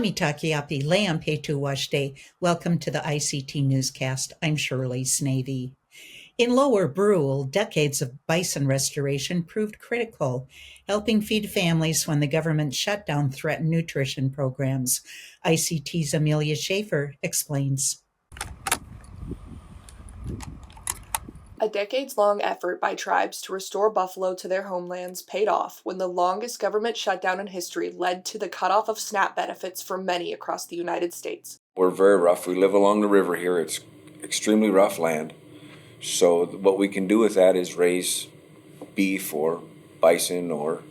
Amitakiapi Leampe Tuwashte. Welcome to the ICT Newscast. I'm Shirley Snavy. In Lower Brule, decades of bison restoration proved critical, helping feed families when the government shutdown threatened nutrition programs. ICT's Amelia Schaefer explains. A decades-long effort by tribes to restore buffalo to their homelands paid off when the longest government shutdown in history led to the cutoff of SNAP benefits for many across the United States. We're very rough. We live along the river here. It's extremely rough land. So what we can do with that is raise beef or bison or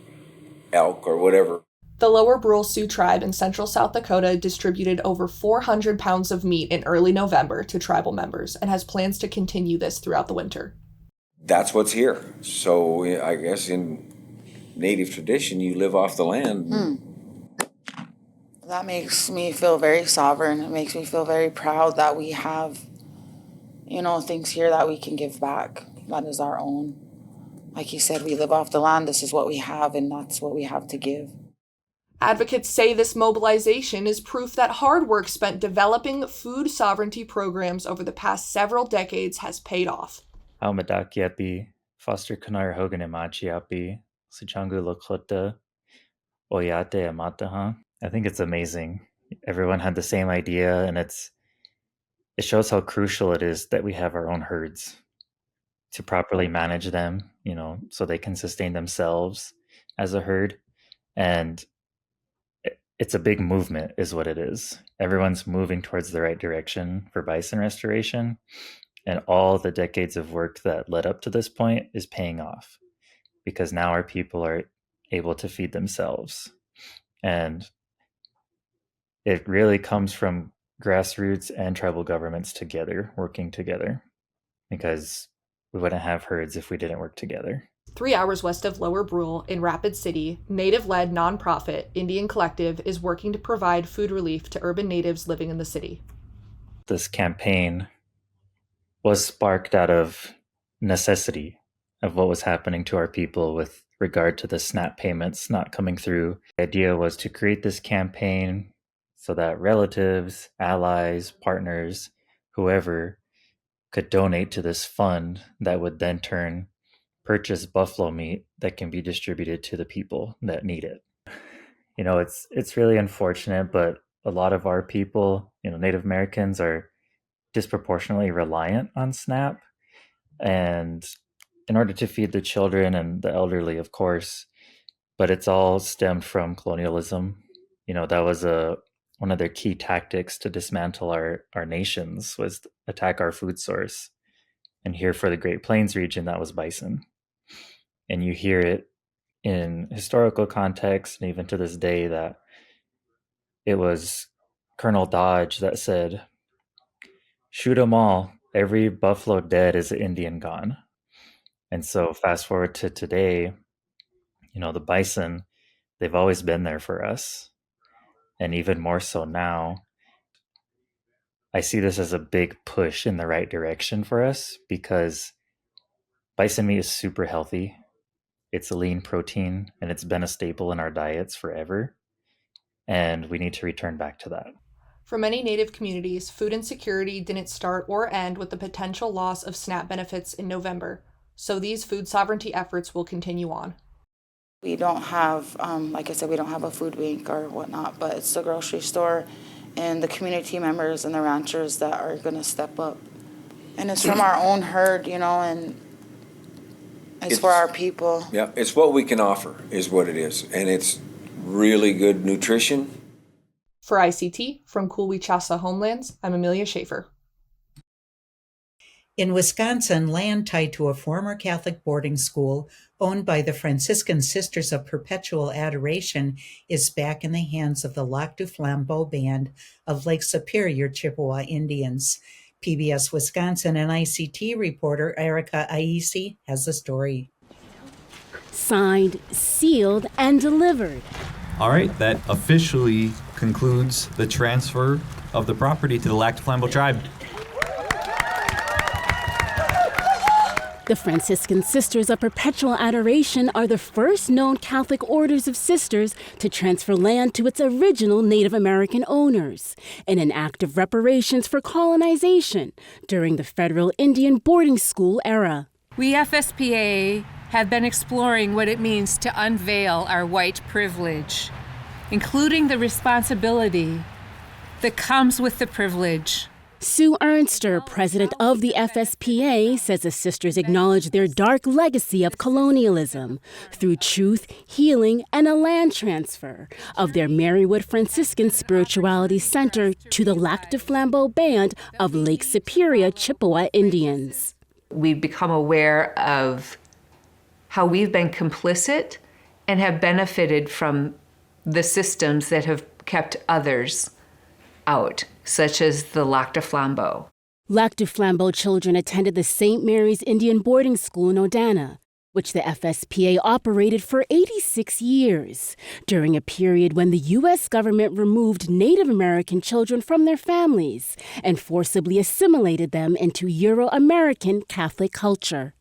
elk or whatever. The Lower Brule Sioux tribe in central South Dakota distributed over 400 pounds of meat in early November to tribal members and has plans to continue this throughout the winter. That's what's here. So I guess in Native tradition, you live off the land. That makes me feel very sovereign. It makes me feel very proud that we have, things here that we can give back. That is our own. Like you said, we live off the land. This is what we have, and that's what we have to give. Advocates say this mobilization is proof that hard work spent developing food sovereignty programs over the past several decades has paid off. Almadakiapi, Foster Kanar Hogan Imachiapi, Sichangu Lokota, Oyate Amataha. I think it's amazing. Everyone had the same idea, and it shows how crucial it is that we have our own herds to properly manage them, so they can sustain themselves as a herd. And it's a big movement is what it is. Everyone's moving towards the right direction for bison restoration, and all the decades of work that led up to this point is paying off because now our people are able to feed themselves. And it really comes from grassroots and tribal governments together, working together, because we wouldn't have herds if we didn't work together. 3 hours west of Lower Brule in Rapid City, Native-led nonprofit Indian Collective is working to provide food relief to urban natives living in the city. This campaign was sparked out of necessity of what was happening to our people with regard to the SNAP payments not coming through. The idea was to create this campaign so that relatives, allies, partners, whoever could donate to this fund that would then purchase buffalo meat that can be distributed to the people that need it. It's really unfortunate, but a lot of our people, Native Americans, are disproportionately reliant on SNAP. And in order to feed the children and the elderly, of course, but it's all stemmed from colonialism. That was one of their key tactics to dismantle our nations, was to attack our food source. And here for the Great Plains region, that was bison. And you hear it in historical context, and even to this day, that it was Colonel Dodge that said, "Shoot 'em all. Every buffalo dead is an Indian gone." And so fast forward to today, the bison, they've always been there for us. And even more so now. I see this as a big push in the right direction for us because bison meat is super healthy. It's a lean protein, and it's been a staple in our diets forever. And we need to return back to that. For many Native communities, food insecurity didn't start or end with the potential loss of SNAP benefits in November. So these food sovereignty efforts will continue on. We don't have, like I said, we don't have a food bank or whatnot, but it's the grocery store and the community members and the ranchers that are going to step up. And it's from our own herd, and it's for our people. Yeah, it's what we can offer is what it is. And it's really good nutrition. For ICT, from Coolwichasa Homelands, I'm Amelia Schaefer. In Wisconsin, land tied to a former Catholic boarding school owned by the Franciscan Sisters of Perpetual Adoration is back in the hands of the Lac du Flambeau Band of Lake Superior Chippewa Indians. PBS Wisconsin and ICT reporter Erica Aisi has the story. Signed, sealed, and delivered. All right, that officially concludes the transfer of the property to the Lac du Flambeau tribe. The Franciscan Sisters of Perpetual Adoration are the first known Catholic orders of sisters to transfer land to its original Native American owners in an act of reparations for colonization during the federal Indian boarding school era. We FSPA have been exploring what it means to unveil our white privilege, including the responsibility that comes with the privilege. Sue Ernster, president of the FSPA, says the sisters acknowledge their dark legacy of colonialism through truth, healing, and a land transfer of their Marywood Franciscan Spirituality Center to the Lac du Flambeau Band of Lake Superior Chippewa Indians. We've become aware of how we've been complicit and have benefited from the systems that have kept others out, such as the Lac du Flambeau. Lac du Flambeau children attended the St. Mary's Indian Boarding School in Odana, which the FSPA operated for 86 years, during a period when the U.S. government removed Native American children from their families and forcibly assimilated them into Euro-American Catholic culture.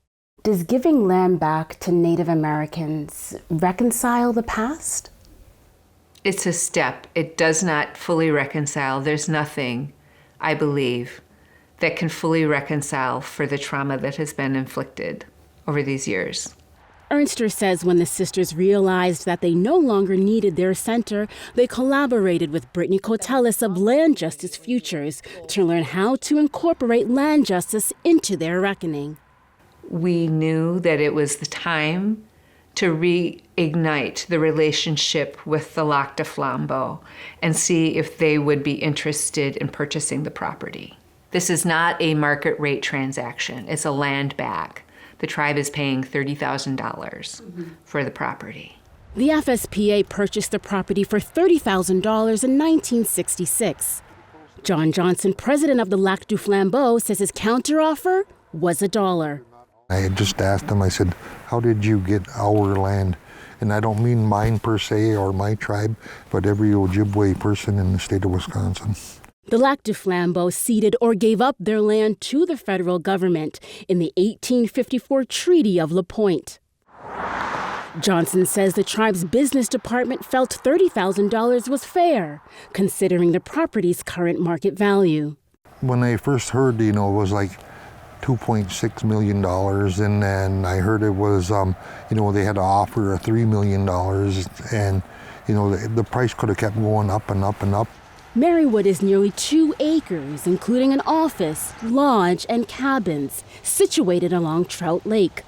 Does giving land back to Native Americans reconcile the past? It's a step. It does not fully reconcile. There's nothing, I believe, that can fully reconcile for the trauma that has been inflicted over these years. Ernster says when the sisters realized that they no longer needed their center, they collaborated with Brittany Cotelis of Land Justice Futures to learn how to incorporate land justice into their reckoning. We knew that it was the time to reignite the relationship with the Lac du Flambeau and see if they would be interested in purchasing the property. This is not a market rate transaction. It's a LandBack. The tribe is paying $30,000 for the property. The FSPA purchased the property for $30,000 in 1966. John Johnson, president of the Lac du Flambeau, says his counteroffer was $1. I had just asked him, I said, how did you get our land? And I don't mean mine per se or my tribe, but every Ojibwe person in the state of Wisconsin. The Lac du Flambeau ceded or gave up their land to the federal government in the 1854 Treaty of La Pointe. Johnson says the tribe's business department felt $30,000 was fair, considering the property's current market value. When I first heard, it was like $2.6 million, and then I heard it was, they had to offer a $3 million, and, the price could have kept going up and up and up. Marywood is nearly 2 acres, including an office, lodge, and cabins situated along Trout Lake.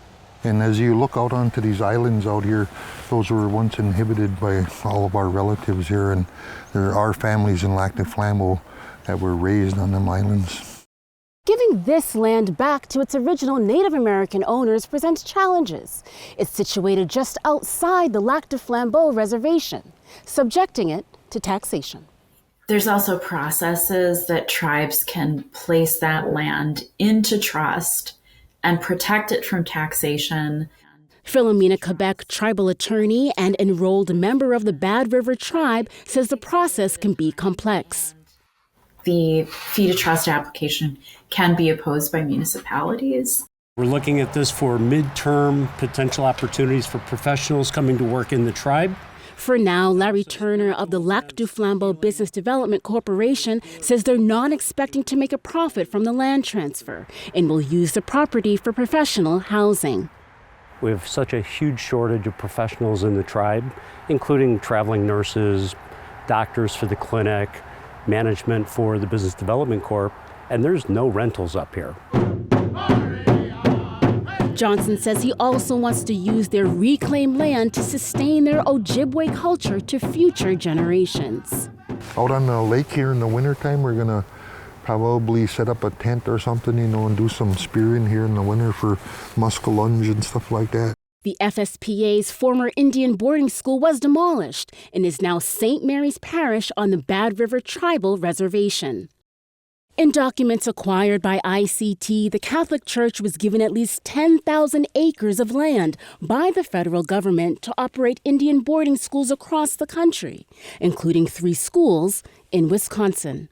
And as you look out onto these islands out here, those were once inhabited by all of our relatives here, and there are families in Lac du Flambeau that were raised on them islands. Giving this land back to its original Native American owners presents challenges. It's situated just outside the Lac du Flambeau reservation, subjecting it to taxation. There's also processes that tribes can place that land into trust and protect it from taxation. Philomena Quebec, tribal attorney and enrolled member of the Bad River tribe, says the process can be complex. The fee to trust application can be opposed by municipalities. We're looking at this for midterm potential opportunities for professionals coming to work in the tribe. For now, Larry Turner of the Lac du Flambeau Business Development Corporation says they're not expecting to make a profit from the land transfer and will use the property for professional housing. We have such a huge shortage of professionals in the tribe, including traveling nurses, doctors for the clinic, management for the Business Development Corp, and there's no rentals up here. Johnson says he also wants to use their reclaimed land to sustain their Ojibwe culture to future generations. Out on the lake here in the wintertime, we're going to probably set up a tent or something, and do some spearing here in the winter for muskellunge and stuff like that. The FSPA's former Indian boarding school was demolished and is now St. Mary's Parish on the Bad River Tribal Reservation. In documents acquired by ICT, the Catholic Church was given at least 10,000 acres of land by the federal government to operate Indian boarding schools across the country, including 3 schools in Wisconsin.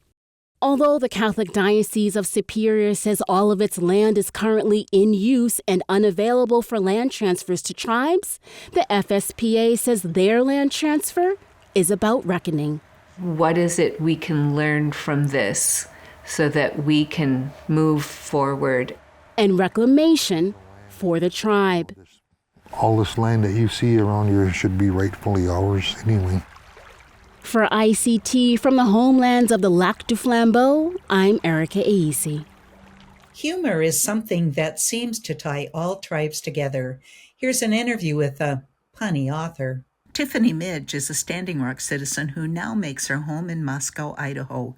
Although the Catholic Diocese of Superior says all of its land is currently in use and unavailable for land transfers to tribes, the FSPA says their land transfer is about reckoning. What is it we can learn from this so that we can move forward? And reclamation for the tribe. All this land that you see around here should be rightfully ours anyway. For ICT from the homelands of the Lac du Flambeau, I'm Erica Aisi. Humor is something that seems to tie all tribes together. Here's an interview with a punny author. Tiffany Midge is a Standing Rock citizen who now makes her home in Moscow, Idaho.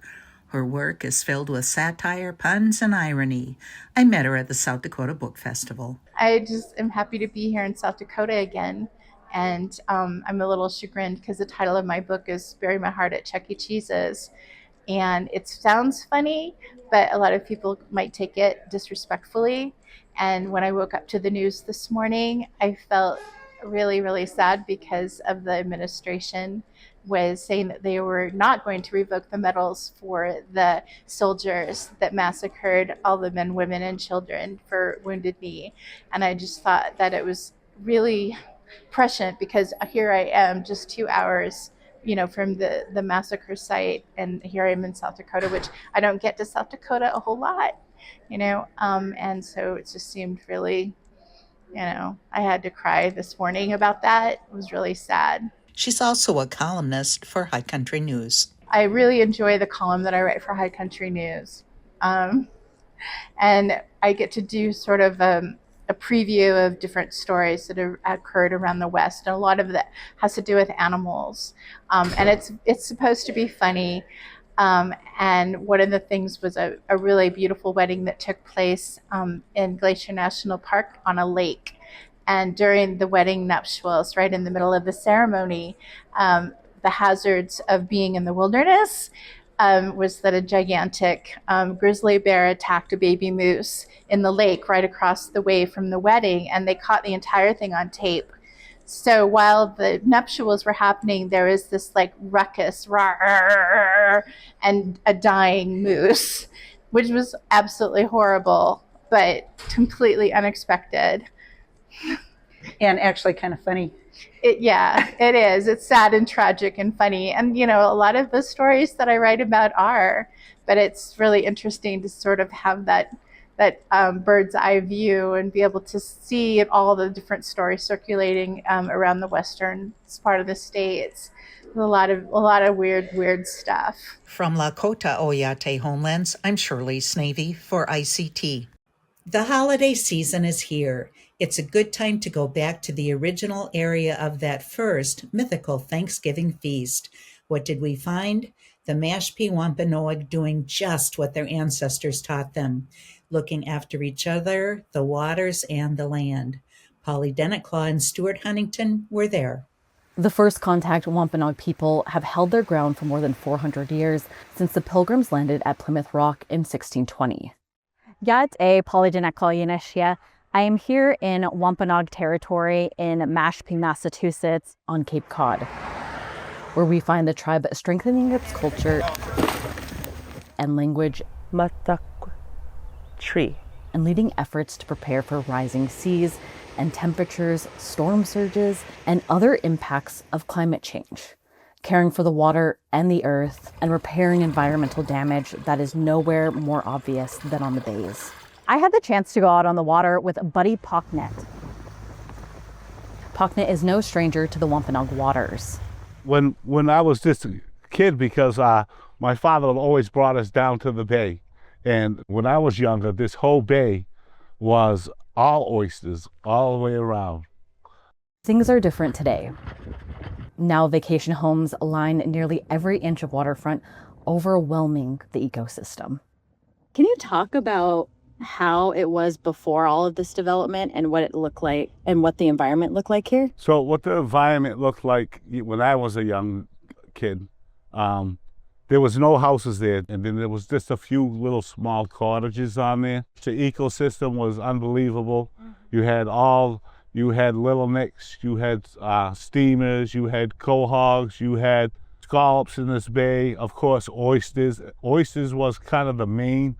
Her work is filled with satire, puns, and irony. I met her at the South Dakota Book Festival. I just am happy to be here in South Dakota again. And I'm a little chagrined because the title of my book is Bury My Heart at Chuck E. Cheese's. And it sounds funny, but a lot of people might take it disrespectfully. And when I woke up to the news this morning, I felt really, really sad because of the administration was saying that they were not going to revoke the medals for the soldiers that massacred all the men, women, and children for Wounded Knee. And I just thought that it was really prescient because here I am just 2 hours, from the massacre site, and here I am in South Dakota, which I don't get to South Dakota a whole lot, and so it just seemed really, I had to cry this morning about that. It was really sad. She's also a columnist for High Country News. I really enjoy the column that I write for High Country News. And I get to do sort of a preview of different stories that have occurred around the West. And a lot of that has to do with animals. And it's supposed to be funny. And one of the things was a really beautiful wedding that took place in Glacier National Park on a lake. And during the wedding nuptials, right in the middle of the ceremony, the hazards of being in the wilderness was that a gigantic grizzly bear attacked a baby moose in the lake right across the way from the wedding, and they caught the entire thing on tape. So while the nuptials were happening, there was this like ruckus, rawr, and a dying moose, which was absolutely horrible, but completely unexpected. And actually kind of funny. It is. It's sad and tragic and funny. And, a lot of the stories that I write about are, but it's really interesting to sort of have that bird's eye view and be able to see all the different stories circulating around the western part of the states. A lot of weird stuff. From Lakota Oyate homelands, I'm Shirley Snavy for ICT. The holiday season is here. It's a good time to go back to the original area of that first mythical Thanksgiving feast. What did we find? The Mashpee Wampanoag doing just what their ancestors taught them, looking after each other, the waters, and the land. Polly Dennettclaw and Stuart Huntington were there. The first contact Wampanoag people have held their ground for more than 400 years since the Pilgrims landed at Plymouth Rock in 1620. Yat e Polly Dennettclaw Yineshia. I am here in Wampanoag territory in Mashpee, Massachusetts, on Cape Cod, where we find the tribe strengthening its culture and language, tree, and leading efforts to prepare for rising seas and temperatures, storm surges, and other impacts of climate change, caring for the water and the earth, and repairing environmental damage that is nowhere more obvious than on the bays. I had the chance to go out on the water with Buddy Pocknet. Pocknet is no stranger to the Wampanoag waters. When I was just a kid, because my father always brought us down to the bay. And when I was younger, this whole bay was all oysters all the way around. Things are different today. Now vacation homes line nearly every inch of waterfront, overwhelming the ecosystem. Can you talk about how it was before all of this development and what it looked like and what the environment looked like here? So what the environment looked like when I was a young kid, there was no houses there, and then there was just a few little small cottages on there. The ecosystem was unbelievable. You had little nicks, you had steamers, you had quahogs, you had scallops in this bay, of course, oysters. Oysters was kind of the main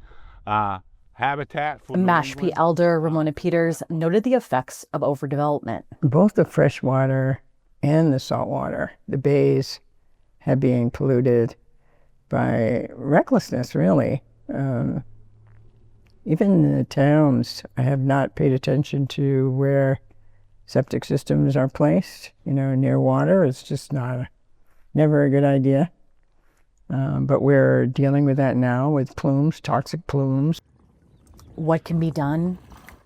habitat for Mashpee elder Ramona Peters noted the effects of overdevelopment. Both the freshwater and the saltwater, the bays, have been polluted by recklessness, really. Even in the towns, I have not paid attention to where septic systems are placed, near water. It's just never a good idea. But we're dealing with that now with plumes, toxic plumes. What can be done?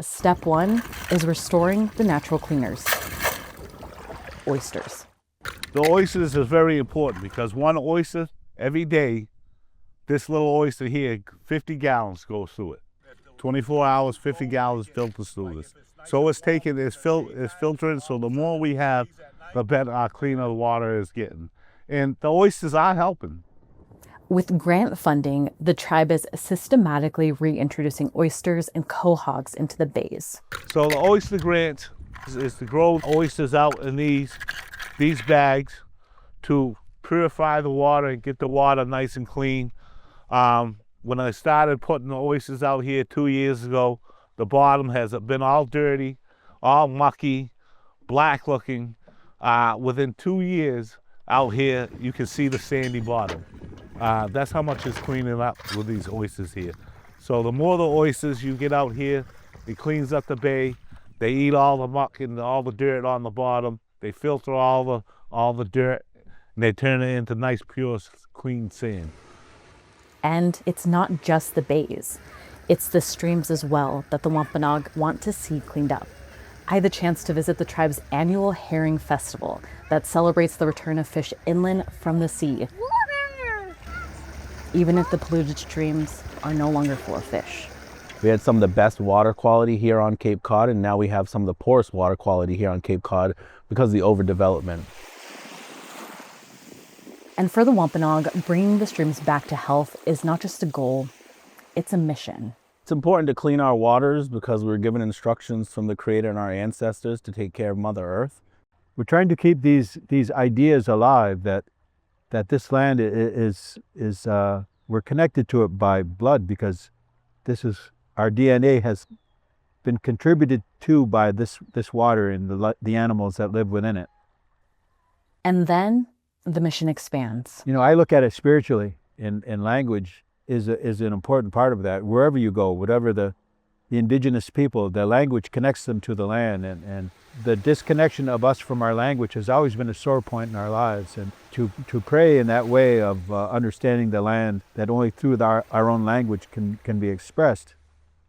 Step one is restoring the natural cleaners. Oysters. The oysters is very important because one oyster, every day, this little oyster here, 50 gallons goes through it. 24 hours, 50 gallons filters through this. So it's filtering, so the more we have, the better, cleaner the water is getting. And the oysters are helping. With grant funding, the tribe is systematically reintroducing oysters and quahogs into the bays. So the oyster grant is to grow oysters out in these bags to purify the water and get the water nice and clean. When I started putting the oysters out here 2 years ago, the bottom has been all dirty, all mucky, black looking. Within 2 years out here, you can see the sandy bottom. That's how much it's cleaning up with these oysters here. So the more the oysters you get out here, it cleans up the bay. They eat all the muck and all the dirt on the bottom. They filter all the dirt, and they turn it into nice, pure, clean sand. And it's not just the bays. It's the streams as well that the Wampanoag want to see cleaned up. I had the chance to visit the tribe's annual herring festival that celebrates the return of fish inland from the sea. Even if the polluted streams are no longer full of fish. We had some of the best water quality here on Cape Cod, and now we have some of the poorest water quality here on Cape Cod because of the overdevelopment. And for the Wampanoag, bringing the streams back to health is not just a goal, it's a mission. It's important to clean our waters because we're given instructions from the Creator and our ancestors to take care of Mother Earth. We're trying to keep these ideas alive that this land is we're connected to it by blood because our DNA has been contributed to by this water and the animals that live within it. And then the mission expands. I look at it spiritually, and language is an important part of that. Wherever you go, whatever the Indigenous people, the language connects them to the land, and the disconnection of us from our language has always been a sore point in our lives. And to pray in that way of understanding the land, that only through our own language can be expressed,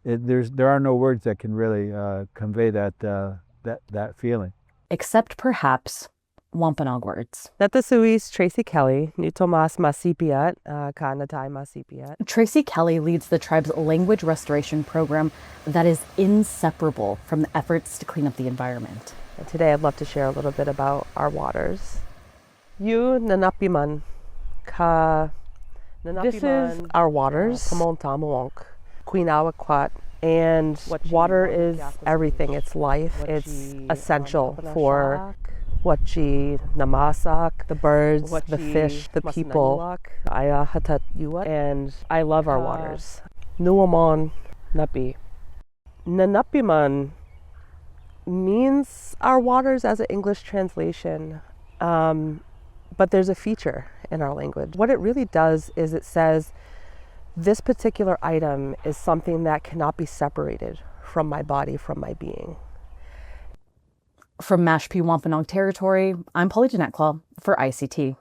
there are no words that can really convey that feeling. Except perhaps Wampanoag words. Natasuis Tracy Kelly, Nutomas Masipiat, Kanatai Masipiat. Tracy Kelly leads the tribe's language restoration program that is inseparable from the efforts to clean up the environment. And today I'd love to share a little bit about our waters. You Nanapiman Ka This is our waters, Pamontamawonk, Queenawaquat, and water is everything. It's life. It's essential for Wachi Namasak, the birds, the fish, the people. Aya Hatat Yuat, and I love our waters. Nuamon Napi. Nanapiman means our waters as an English translation, but there's a feature in our language. What it really does is it says, this particular item is something that cannot be separated from my body, from my being. From Mashpee Wampanoag territory, I'm Polly Jeanette for ICT.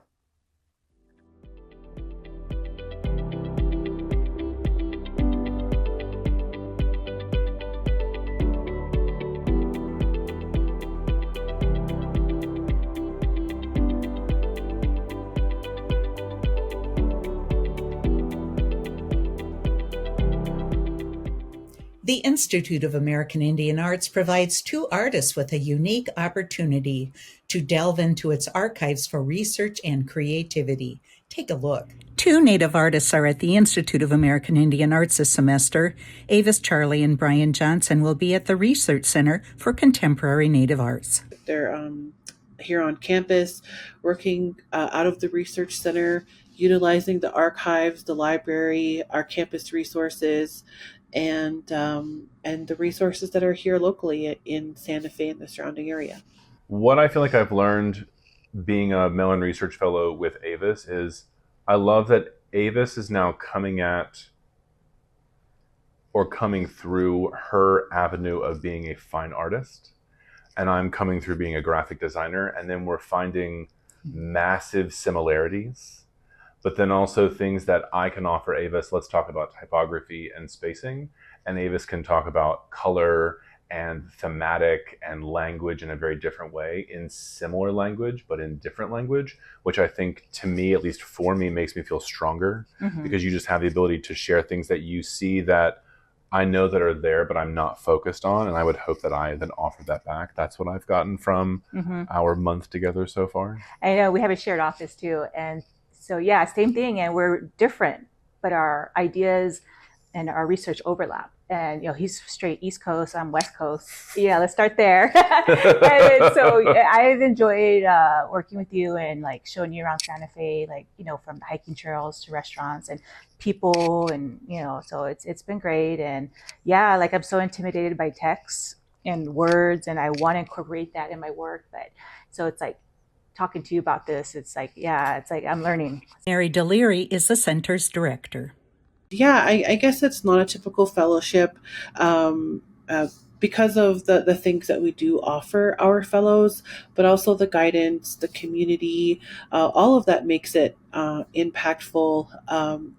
The Institute of American Indian Arts provides two artists with a unique opportunity to delve into its archives for research and creativity. Take a look. Two Native artists are at the Institute of American Indian Arts this semester. Avis Charlie and Brian Johnson will be at the Research Center for Contemporary Native Arts. They're here on campus, working out of the research center, utilizing the archives, the library, our campus resources, and the resources that are here locally in Santa Fe and the surrounding area. What I feel like I've learned being a Mellon Research Fellow with Avis is I love that Avis is now coming through her avenue of being a fine artist, and I'm coming through being a graphic designer, and then we're finding massive similarities, but then also things that I can offer Avis. Let's talk about typography and spacing, and Avis can talk about color and thematic and language in a very different way, in similar language, but in different language, which I think, to me, at least for me, makes me feel stronger, because you just have the ability to share things that you see that I know that are there, but I'm not focused on. And I would hope that I then offer that back. That's what I've gotten from our month together so far. I know we have a shared office too. And so, yeah, same thing. And we're different, but our ideas and our research overlap. And, he's straight East Coast, I'm West Coast. Yeah, let's start there. And so I've enjoyed working with you and like showing you around Santa Fe, like, from the hiking trails to restaurants and people, and, so it's been great. And yeah, like I'm so intimidated by text and words, and I want to incorporate that in my work. But so it's like talking to you about this, it's like I'm learning. Mary Deliri is the center's director. Yeah, I guess it's not a typical fellowship because of the things that we do offer our fellows, but also the guidance, the community, all of that makes it impactful.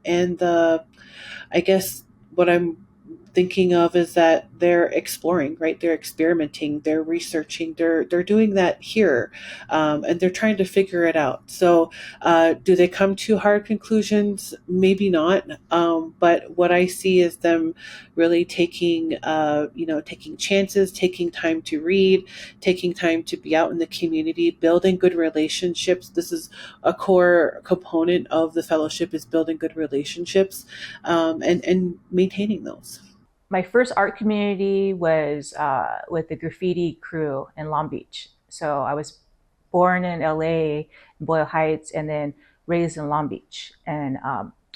And I guess what I'm thinking of is that they're exploring, right? They're experimenting, they're researching, they're doing that here, and they're trying to figure it out. So do they come to hard conclusions? Maybe not. But what I see is them really taking chances, taking time to read, taking time to be out in the community, building good relationships. This is a core component of the fellowship, is building good relationships, and maintaining those. My first art community was with the graffiti crew in Long Beach. So I was born in LA, in Boyle Heights, and then raised in Long Beach. And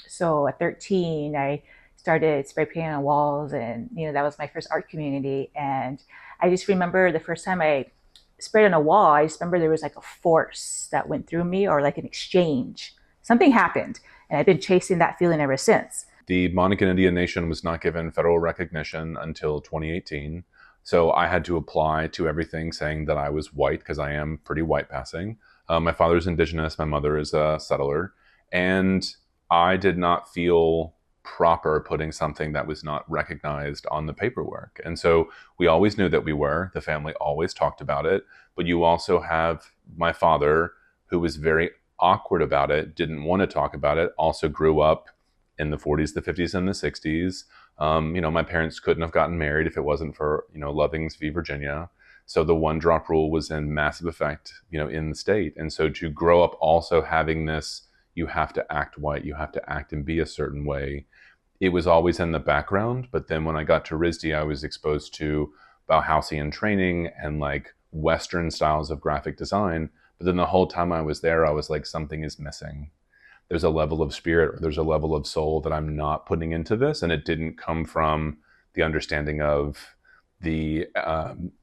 so at 13, I started spray painting on walls, and that was my first art community. And I just remember the first time I sprayed on a wall, I just remember there was like a force that went through me, or like an exchange. Something happened, and I've been chasing that feeling ever since. The Monacan Indian Nation was not given federal recognition until 2018. So I had to apply to everything saying that I was white, because I am pretty white passing. My father's Indigenous, my mother is a settler. And I did not feel proper putting something that was not recognized on the paperwork. And so we always knew that we were. The family always talked about it. But you also have my father, who was very awkward about it, didn't want to talk about it, also grew up in the 40s, the 50s, and the 60s. My parents couldn't have gotten married if it wasn't for, Lovings v. Virginia. So the one drop rule was in massive effect, in the state. And so to grow up also having this, you have to act white, you have to act and be a certain way, it was always in the background. But then when I got to RISD, I was exposed to Bauhausian training and like Western styles of graphic design. But then the whole time I was there, I was like, something is missing. There's a level of spirit, or there's a level of soul that I'm not putting into this. And it didn't come from the understanding of the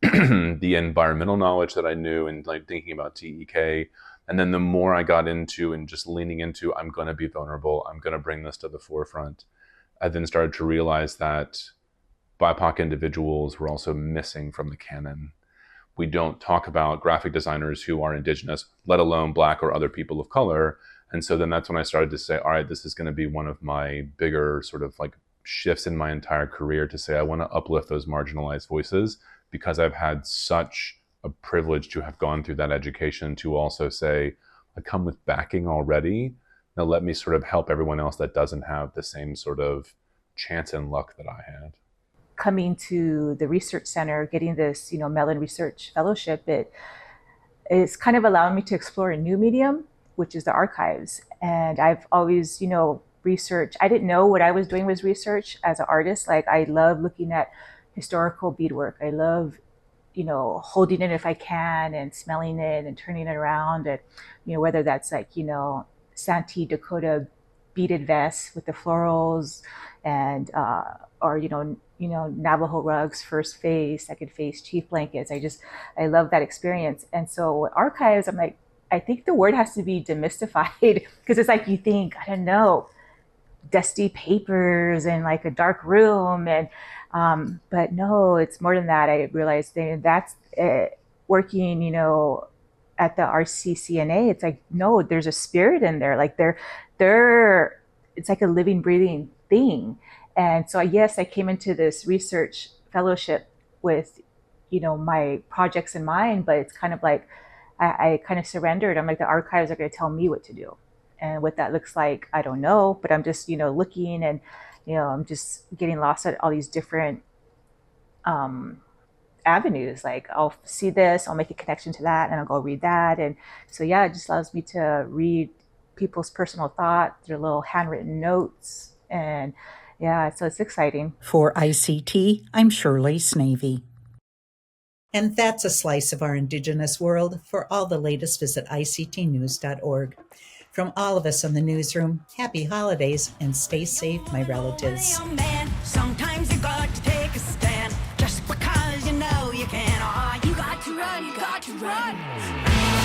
the environmental knowledge that I knew, and like thinking about TEK. And then the more I got into and just leaning into, I'm going to be vulnerable, I'm going to bring this to the forefront, I then started to realize that BIPOC individuals were also missing from the canon. We don't talk about graphic designers who are Indigenous, let alone Black or other people of color. And so then that's when I started to say, all right, this is going to be one of my bigger sort of like shifts in my entire career, to say I want to uplift those marginalized voices, because I've had such a privilege to have gone through that education, to also say, I come with backing already. Now let me sort of help everyone else that doesn't have the same sort of chance and luck that I had. Coming to the research center, getting this, Mellon Research Fellowship, it's kind of allowing me to explore a new medium, which is the archives. And I've always, researched. I didn't know what I was doing was research as an artist. Like, I love looking at historical beadwork. I love holding it if I can and smelling it and turning it around, and whether that's like Santee Dakota beaded vests with the florals, and or Navajo rugs, first face, second face, chief blankets. I love that experience. And so archives, I'm like, I think the word has to be demystified, because it's like you think, I don't know, dusty papers and like a dark room, and but no, it's more than that. I realized that's working, at the RCCNA. It's like, no, there's a spirit in there. Like they're it's like a living, breathing thing. And so yes, I came into this research fellowship with, my projects in mind, but it's kind of like I kind of surrendered. I'm like, the archives are going to tell me what to do. And what that looks like, I don't know, but I'm just, looking, and, I'm just getting lost at all these different avenues. Like I'll see this, I'll make a connection to that, and I'll go read that. And so, yeah, it just allows me to read people's personal thought, their little handwritten notes. And yeah, so it's exciting. For ICT, I'm Shirley Snavy. And that's a slice of our Indigenous world. For all the latest, visit ictnews.org. From all of us in the newsroom, happy holidays and stay safe, my relatives. Sometimes you got to take a stand just because you know you can. Oh, you got to run, you got to run.